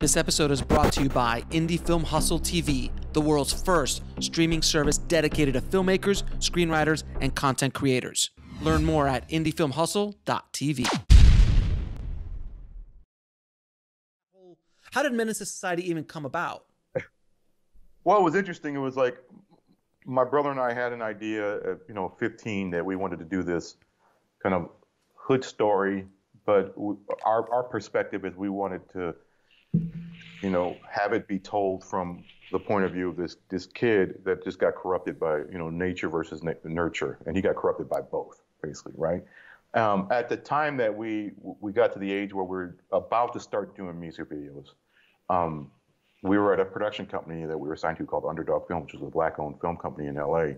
This episode is brought to you by Indie Film Hustle TV, the world's first streaming service dedicated to filmmakers, screenwriters, and content creators. Learn more at indiefilmhustle.tv. How did Menace II Society even come about? Well, it was interesting. It was like my brother and I had an idea at 15 that we wanted to do this kind of hood story, but our perspective is we wanted to have it be told from the point of view of this kid that just got corrupted by, nature versus nurture. And he got corrupted by both, basically, right? At the time that we got to the age where we're about to start doing music videos, we were at a production company that we were signed to called Underdog Film, which was a black-owned film company in LA.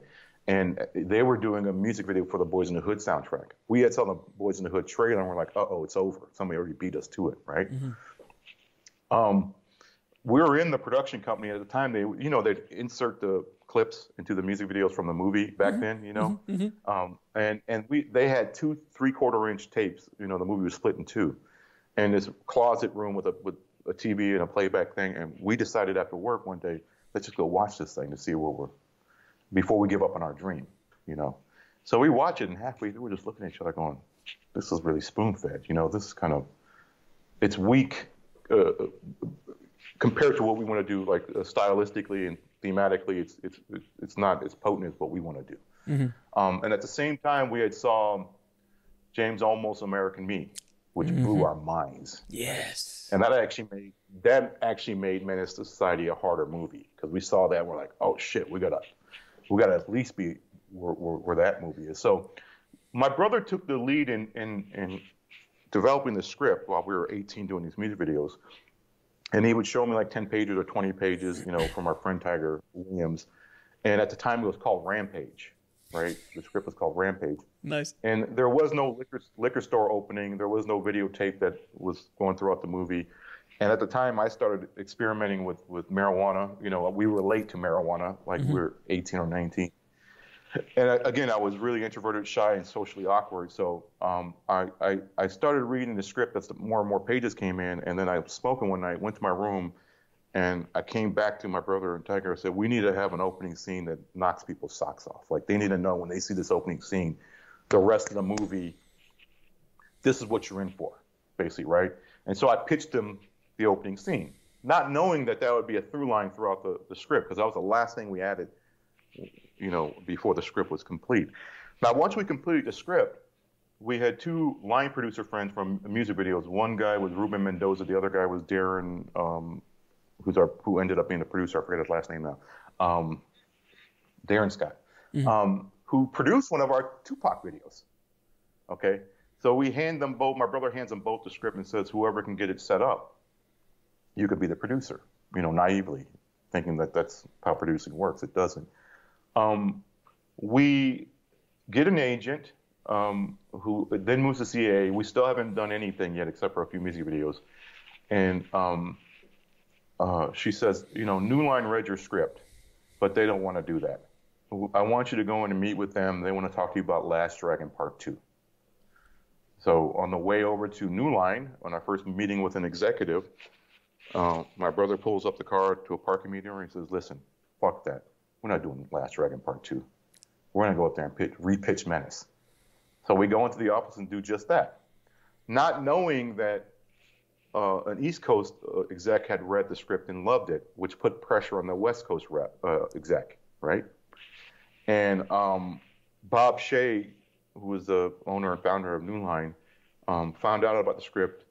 And they were doing a music video for the Boys in the Hood soundtrack. We had saw the Boys in the Hood trailer and we're like, uh-oh, it's over. Somebody already beat us to it, right? Mm-hmm. We were in the production company at the time. They'd insert the clips into the music videos from the movie back then, and they had 2 3/4-inch tapes. The movie was split in two, and this closet room with a TV and a playback thing. And we decided after work one day, let's just go watch this thing to see before we give up on our dream, So we watch it, and halfway through, we're just looking at each other going, this is really spoon-fed. This is it's weak. Compared to what we want to do, like stylistically and thematically, it's not as potent as what we want to do. Mm-hmm. And at the same time, we had saw James Olmos' American Me, which blew our minds. Yes. And that actually made Menace to Society a harder movie, because we saw that and we're like, oh shit, we gotta at least be where that movie is. So my brother took the lead in developing the script while we were 18 doing these music videos. And he would show me like 10 pages or 20 pages, from our friend Tiger Williams. And at the time it was called Rampage, right? The script was called Rampage. Nice. And there was no liquor store opening. There was no videotape that was going throughout the movie. And at the time I started experimenting with marijuana. We were late to marijuana, like we were 18 or 19. And again, I was really introverted, shy, and socially awkward. So I started reading the script as more and more pages came in. And then I was smoking one night, went to my room, and I came back to my brother and Tiger and said, we need to have an opening scene that knocks people's socks off. Like, they need to know when they see this opening scene, the rest of the movie, this is what you're in for, basically, right? And so I pitched them the opening scene, not knowing that would be a through line throughout the script, because that was the last thing we added before the script was complete. Now, once we completed the script, we had 2 line producer friends from music videos. One guy was Ruben Mendoza. The other guy was Darren, who ended up being the producer. I forget his last name now. Darren Scott, who produced one of our Tupac videos. Okay. So we hand them both, my brother hands them both the script and says, whoever can get it set up, you could be the producer, naively thinking that that's how producing works. It doesn't. We get an agent who then moves to CA. We still haven't done anything yet except for a few music videos. And she says, New Line read your script, but they don't want to do that. I want you to go in and meet with them. They want to talk to you about Last Dragon Part 2. So on the way over to New Line, on our first meeting with an executive, my brother pulls up the car to a parking meter and he says, listen, fuck that. We're not doing Last Dragon Part 2. We're going to go up there and repitch Menace. So we go into the office and do just that, not knowing that an East Coast exec had read the script and loved it, which put pressure on the West Coast exec, right? And Bob Shea, who was the owner and founder of New Line, found out about the script.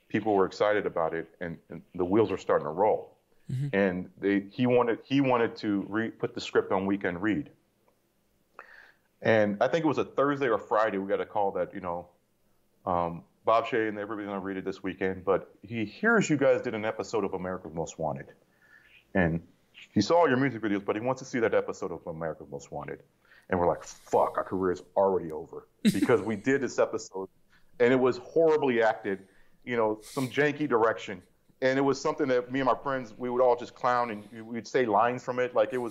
People were excited about it, and the wheels were starting to roll. Mm-hmm. And he wanted to put the script on Weekend Read. And I think it was a Thursday or Friday, we got a call that, Bob Shea and everybody's going to read it this weekend, but he hears you guys did an episode of America's Most Wanted. And he saw your music videos, but he wants to see that episode of America's Most Wanted. And we're like, fuck, our career is already over. Because we did this episode, and it was horribly acted, some janky direction. And it was something that me and my friends, we would all just clown, and we'd say lines from it. Like, we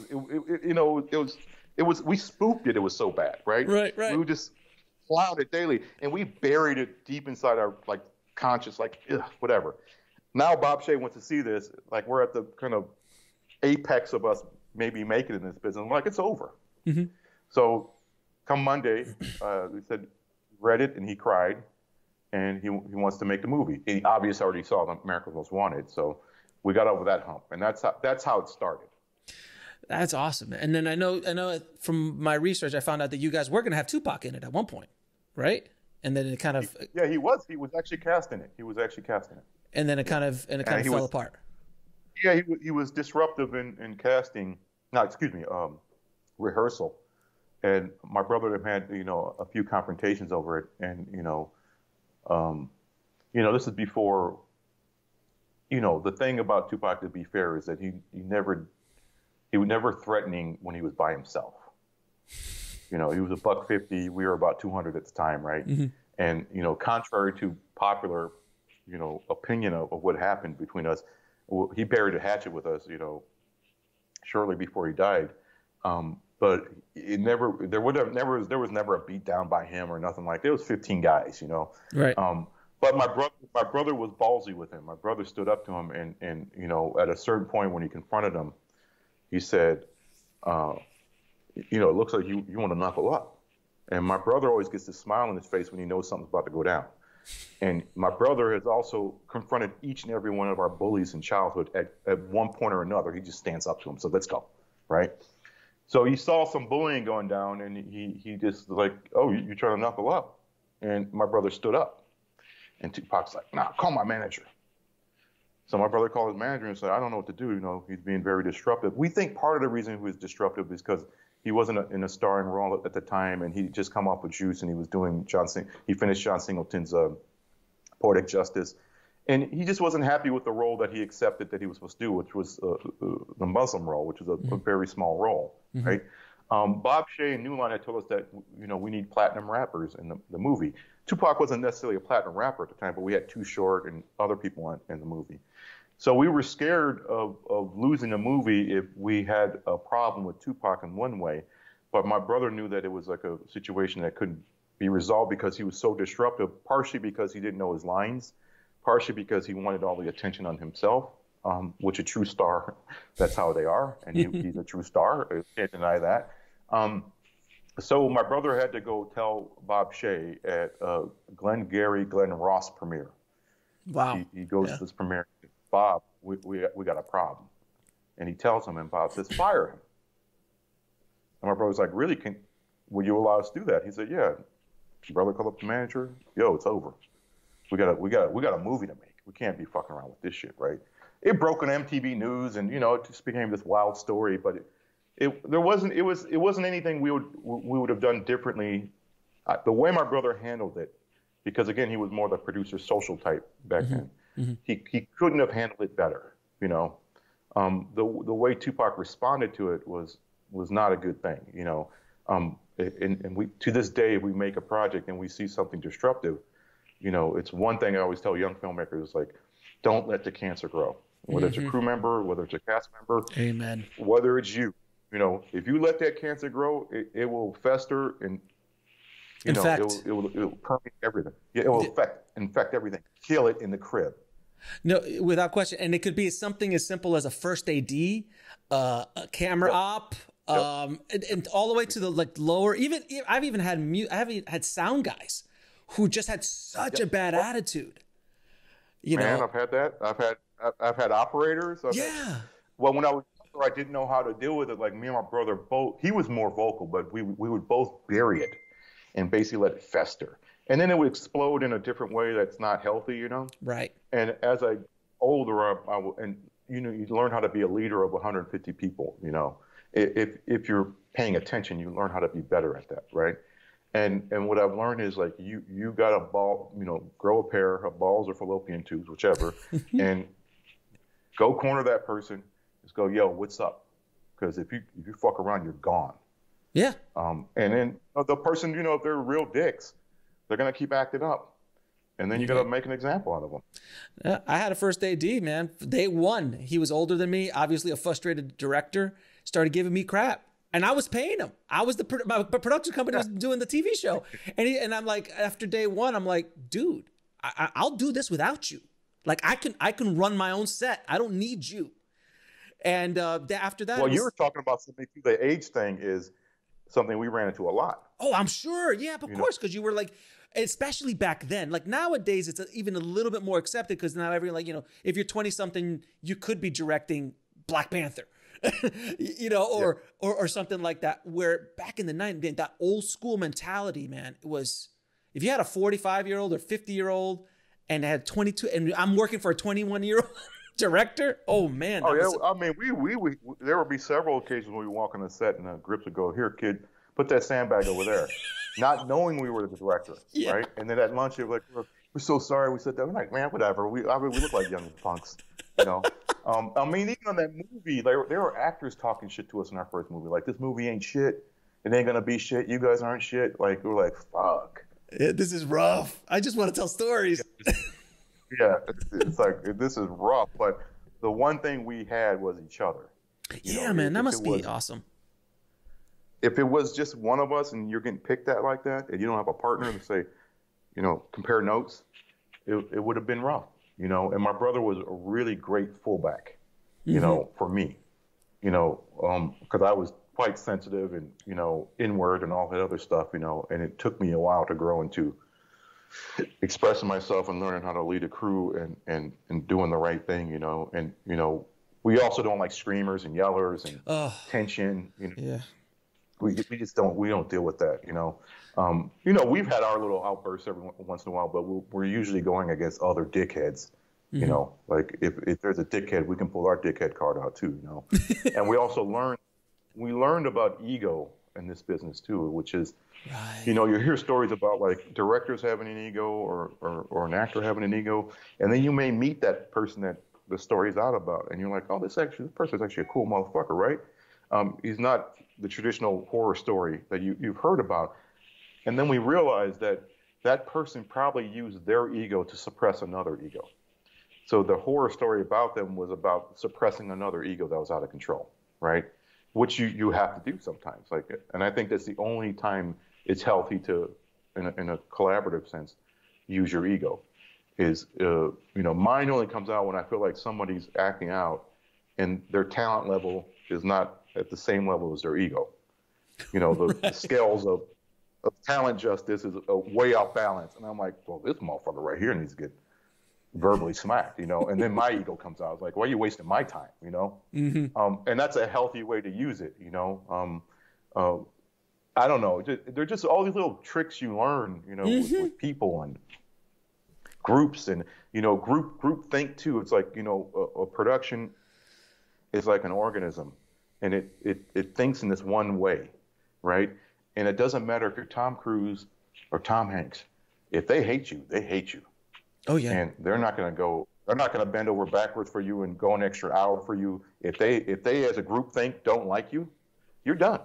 spooked it. It was so bad, right? Right. We would just clown it daily. And we buried it deep inside our, conscious, ugh, whatever. now Bob Shea wants to see this. Like, we're at the kind of apex of us maybe making it in this business. I'm like, it's over. Mm-hmm. So come Monday, we said, read it, and he cried, and he wants to make the movie. He obviously already saw the America's Most Wanted, so we got over that hump, and that's how it started. That's awesome. And then I know from my research, I found out that you guys were going to have Tupac in it at one point, right? And then it kind of he was actually cast in it. And then it kind of fell apart. Yeah, he was disruptive in casting. No, excuse me, rehearsal. And my brother had a few confrontations over it, and this is before. The thing about Tupac, to be fair, is that he was never threatening when he was by himself. He was $150. We were about 200 at the time, right? Mm-hmm. And contrary to popular opinion of what happened between us, he buried a hatchet with us, shortly before he died. But there was never a beat down by him or nothing like that. There was 15 guys, Right. But my brother was ballsy with him. My brother stood up to him, and at a certain point when he confronted him, he said, it looks like you want to knuckle up. And my brother always gets this smile on his face when he knows something's about to go down. And my brother has also confronted each and every one of our bullies in childhood at one point or another. He just stands up to him. So let's go, right? So he saw some bullying going down, and he just like, oh, you're trying to knuckle up. And my brother stood up. And Tupac's like, nah, call my manager. So my brother called his manager and said, I don't know what to do. He's being very disruptive. We think part of the reason he was disruptive is because he wasn't in a starring role at the time, and he'd just come off with Juice, and he was doing he finished John Singleton's Poetic Justice. And he just wasn't happy with the role that he accepted that he was supposed to do, which was the Muslim role, which was a very small role, mm-hmm. right? Bob Shea and New Line had told us that, we need platinum rappers in the movie. Tupac wasn't necessarily a platinum rapper at the time, but we had Too Short and other people in the movie. So we were scared of losing a movie if we had a problem with Tupac in one way. But my brother knew that it was like a situation that couldn't be resolved because he was so disruptive, partially because he didn't know his lines, partially because he wanted all the attention on himself, which a true star, that's how they are. And he's a true star. I can't deny that. So my brother had to go tell Bob Shea at Glenn Ross premiere. Wow. He goes to this premiere. Bob, we got a problem. And he tells him, and Bob says, fire him. And my brother's like, really? Will you allow us to do that? He said, yeah. Brother called up the manager. Yo, it's over. We got a movie to make. We can't be fucking around with this shit, right? It broke on MTV News, and it just became this wild story. But it wasn't anything we would have done differently. The way my brother handled it, because again, he was more the producer social type back mm-hmm. then. Mm-hmm. He couldn't have handled it better. The way Tupac responded to it was not a good thing. And we, to this day, if we make a project and we see something disruptive, it's one thing I always tell young filmmakers, like, don't let the cancer grow. Whether mm-hmm. it's a crew member, whether it's a cast member, amen. Whether it's you, if you let that cancer grow, it will fester and it will permeate everything. Yeah, it will infect everything. Kill it in the crib. No, without question. And it could be something as simple as a first AD, a camera op, and all the way to the lower. I've even had sound guys who just had such a bad attitude. I've had that. I've had operators. When I was younger, I didn't know how to deal with it. Like me and my brother both. He was more vocal, but we would both bury it and basically let it fester. And then it would explode in a different way that's not healthy, Right. And as I older, you learn how to be a leader of 150 people, If you're paying attention, you learn how to be better at that, right? And what I've learned is, like, you got a ball, grow a pair of balls or fallopian tubes, whichever, and go corner that person. Just go, yo, what's up? Because if you fuck around, you're gone. Yeah. And then the person, if they're real dicks, they're going to keep acting up. And then you got to make an example out of them. I had a first AD, man. Day one, he was older than me, obviously a frustrated director, started giving me crap. And I was paying him. I was my production company was doing the TV show. And I'm like, after day one, I'm like, dude, I'll do this without you. Like I can run my own set. I don't need you. And after that, well, you were talking about something too. The age thing is something we ran into a lot. Oh, I'm sure. Yeah, of course, because you were like, especially back then. Like nowadays, it's even a little bit more accepted because now everyone, like, you know, if you're 20 something, you could be directing Black Panther, you know, or something like that. Where back in the 90s, that old school mentality, man, it was if you had a 45-year-old or 50-year-old and had 22, and I'm working for a 21-year-old director. Oh man. Oh yeah. I mean, we there would be several occasions when we walk on the set and the grips would go, "Here, kid, put that sandbag over there," not knowing we were the director, right? And then at lunch, they were like, "We're so sorry we said that." We're like, "Man, whatever. We look like young punks, you know." I mean, even on that movie, there were actors talking shit to us in our first movie, like, "This movie ain't shit. It ain't gonna be shit. You guys aren't shit." Like, we're like, "Fuck. This is rough. I just want to tell stories." Yeah, it's like, this is rough, but the one thing we had was each other. Yeah, man, that must be awesome. If it was just one of us and you're getting picked at like that, and you don't have a partner to say, you know, compare notes, it would have been rough, you know. And my brother was a really great fullback, you know, for me, you know, because I was quite sensitive and, you know, inward and all that other stuff, you know, and it took me a while to grow into expressing myself and learning how to lead a crew and doing the right thing, you know. And, you know, we also don't like screamers and yellers and tension, you know. Yeah. We just don't deal with that, you know. You know, we've had our little outbursts every once in a while, but we're usually going against other dickheads, you know. Like if there's a dickhead, we can pull our dickhead card out too, you know. And we also learned about ego in this business too, which is, you know, you hear stories about like directors having an ego or an actor having an ego, and then you may meet that person that the story's out about, and you're like, oh, this person's actually a cool motherfucker, right? He's not the traditional horror story that you've heard about. And then we realize that that person probably used their ego to suppress another ego. So the horror story about them was about suppressing another ego that was out of control, right? Which you have to do sometimes. Like, and I think that's the only time it's healthy to, in a collaborative sense, use your ego. Is you know, mine only comes out when I feel like somebody's acting out and their talent level is not at the same level as their ego. You know, the scales of talent justice is way off balance. And I'm like, well, this motherfucker right here needs to get verbally smacked, you know. And then my ego comes out. It's like, why are you wasting my time, you know? And that's a healthy way to use it, you know. I don't know. They're just all these little tricks you learn, you know, with people and groups and, you know, group think too. It's like, you know, a production is like an organism, and it thinks in this one way, right? And it doesn't matter if you're Tom Cruise or Tom Hanks. If they hate you, they hate you. Oh yeah. And they're not going to bend over backwards for you and go an extra hour for you. If they as a group think don't like you, you're done.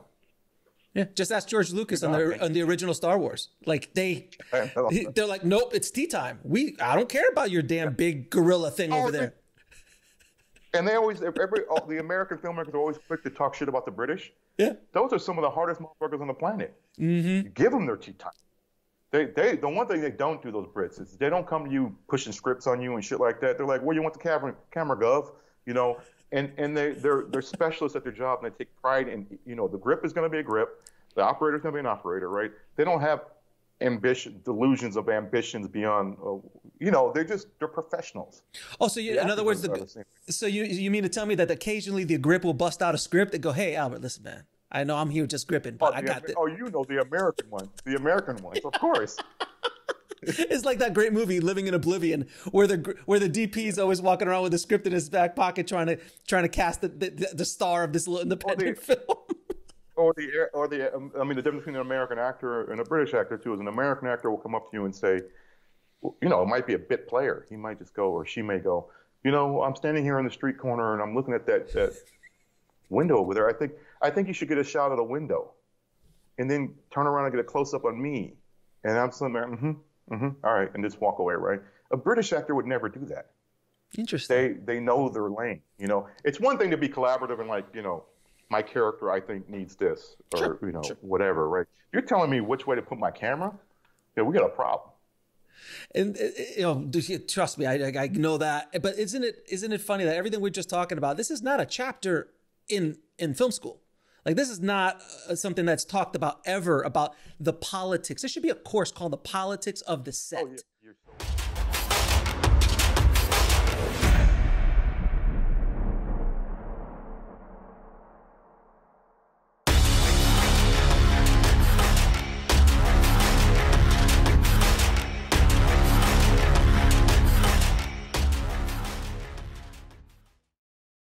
Yeah, just ask George Lucas on the original Star Wars. Like they're like, nope, it's tea time. I don't care about your damn big gorilla thing over there. And they always, the American filmmakers are always quick to talk shit about the British. Yeah, those are some of the hardest motherfuckers on the planet. You give them their tea time. The one thing they don't do, those Brits, is they don't come to you pushing scripts on you and shit like that. They're like, where you want the camera, gov? You know. And they're specialists at their job, and they take pride in, you know, the grip is going to be a grip, the operator is going to be an operator, right? They don't have delusions of ambitions beyond, you know, they're professionals. Oh, so in other words, so you mean to tell me that occasionally the grip will bust out a script and go, hey, Albert, listen, man, I know I'm here just gripping, but I got this. Oh, you know, the American ones, of course. It's like that great movie Living in Oblivion, where the DP is always walking around with a script in his back pocket trying to cast the star of this little independent film. I mean, the difference between an American actor and a British actor too is an American actor will come up to you and say, you know, it might be a bit player. He might just go, or she may go, you know, I'm standing here on the street corner and I'm looking at that window over there. I think you should get a shot of the window, and then turn around and get a close up on me, and I'm sitting there, all right, and just walk away, right? A British actor would never do that. Interesting. They know their lane, you know. It's one thing to be collaborative and like, you know, my character I think needs this, or you know, whatever, right? You're telling me which way to put my camera? Yeah, we got a problem. And trust me, I know that. But isn't it funny that everything we're just talking about, this is not a chapter in film school. Like, this is not something that's talked about ever, about the politics. There should be a course called The Politics of the Set. Oh, yeah.